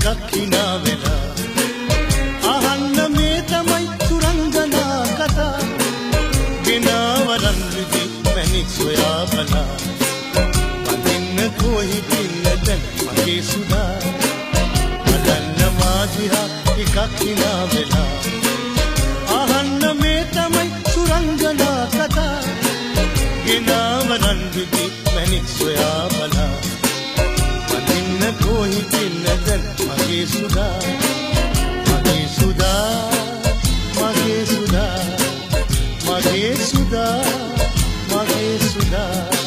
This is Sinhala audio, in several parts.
ටිකක් hina වෙලා අහන්න මේ තමයි සුරංගනා කතා ගෙනාවරන් විදි මැණික් සොයා බලා වඳින්න කොහි පින්නද මගේ සුදා අදන්න මාදිහා ටිකක් hina වෙලා අහන්න මේ තමයි සුරංගනා කතා ගෙනාවරන් විදි මැණික් සොයා බලා වඳින්න කොහි පින්නද මගේ සුදා මගේ සුදා මගේ සුදා මගේ සුදා මගේ සුදා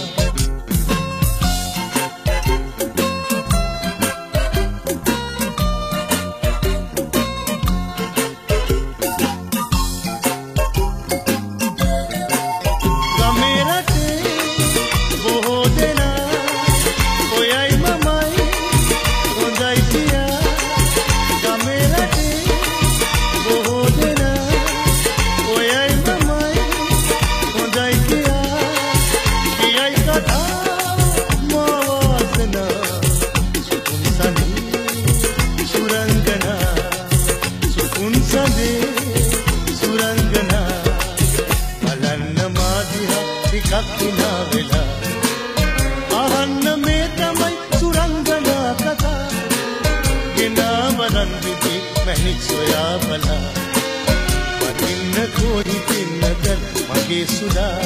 ටිකක් hina වෙලා අහන්න මේ තමයි සුරංගනා කතා ගෙනාවරන් විදි මැණික් සොයා බලා වඳින්න කොහි පින්නද මගේ සුදා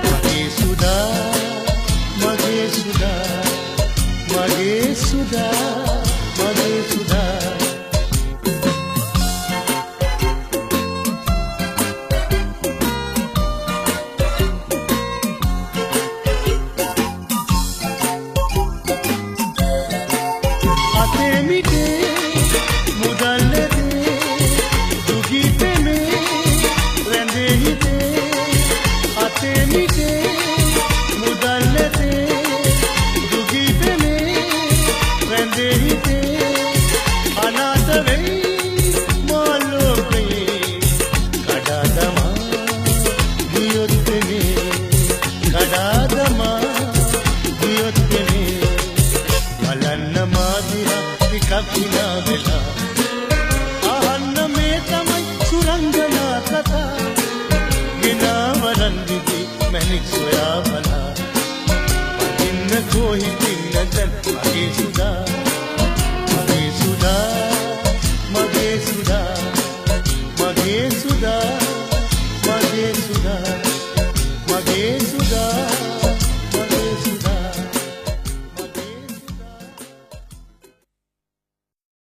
මගේ සුදා මගේ සුදා මගේ සුදා මගේ සුදා ටිකක් hina වෙලා අහන්න මේ තමයි සුරංගනා කතා ගෙනාවරන් විදි මැණික් සොයා බලා වඳින්න කොහි පින්නද මගේ සුදා මගේ සුදා මගේ සුදා මගේ සුදා